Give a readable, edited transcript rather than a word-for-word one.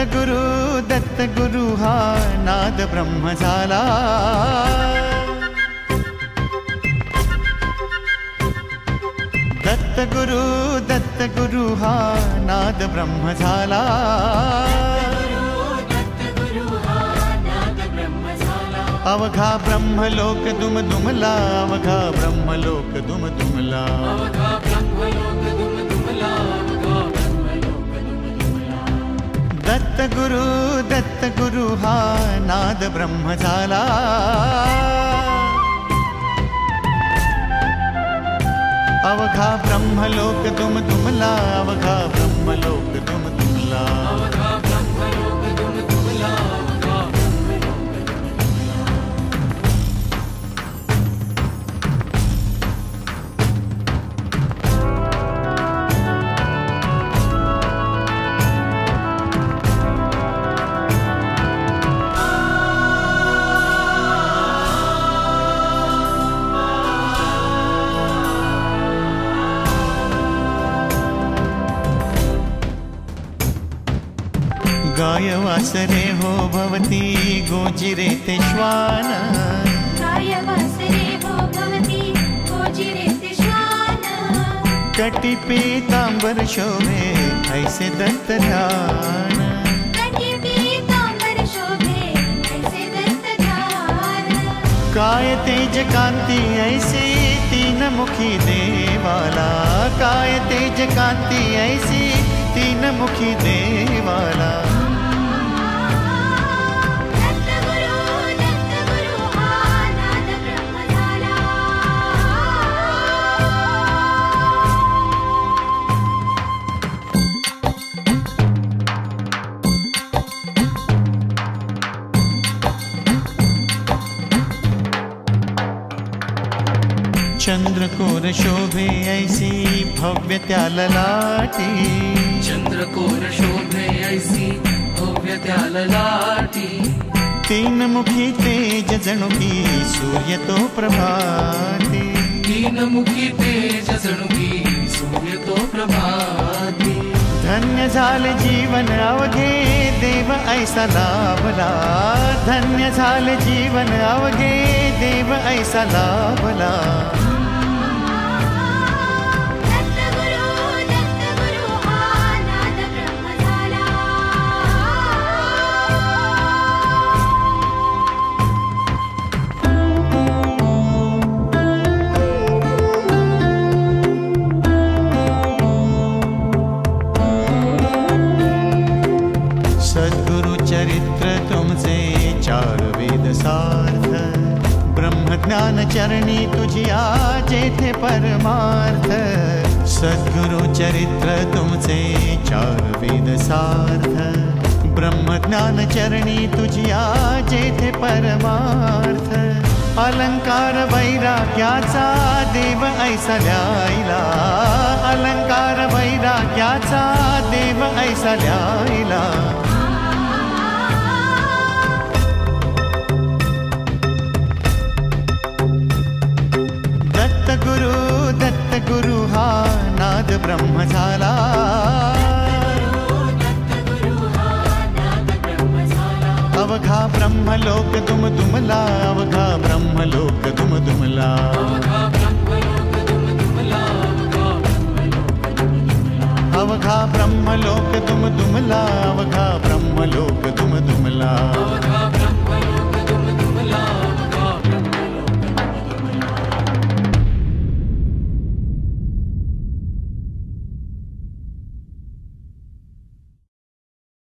दत्त गुरु हा नाद ब्रह्म झाला। दत्त गुरु हा नाद ब्रह्म झाला। अवघा ब्रह्मलोक दुम दुमला, अवघा ब्रह्मलोक दुम दुमला। दत्त गुरु हा नाद ब्रह्म झाला। अवघा ब्रह्मलोक दुम दुमला, अवघा ब्रह्मलोक दुम दुमला। गाय वासरे हो भवती गोजिरे ते श्वान। गाय वासरे हो भवती गोजिरे ते श्वान। कटी पीतांबर शोभे ऐसे दत्त ध्यान। कटी पीतांबर शोभे ऐसे दत्त ध्यान। काय तेज कांती ऐसी तीन मुखी देवाला। काय तेज कांती ऐसी तीन मुखी देवाला। चंद्रकोर शोभे ऐसी भव्य त्या ललाटी। चंद्रकोर शोभे ऐसी भव्य त्या ललाटी। तीन मुखी तेज जणू की सूर्य तो प्रभाती। तीन मुखी तेज जणू की सूर्य तो प्रभाती। धन्य झाले जीवन अवघे देव ऐसा लाभला। धन्य झाले जीवन अवघे देव ऐसा लाभला। सद्गुरु चरित्र तुमचे चार वेद सार्थ। ब्रह्म ज्ञान चरणी तुझिया जेथे परमार्थ। सद्गुरु चरित्र तुमचे चार वेद सार्थ। ब्रह्म ज्ञान चरणी तुझिया जेथे परमार्थ। अलंकार वैराग्याचा देव ऐसा ल्यायला। अलंकार वैराग्याचा देव ऐसा ल्यायला। दत्त गुरु हा नाद ब्रह्म झाला। अवघा ब्रह्मलोक दुम दुमला, अवघा ब्रह्मलोक दुम दुमला। अवघा ब्रह्मलोक दुम दुमला, अवघा ब्रह्मलोक दुम दुमला।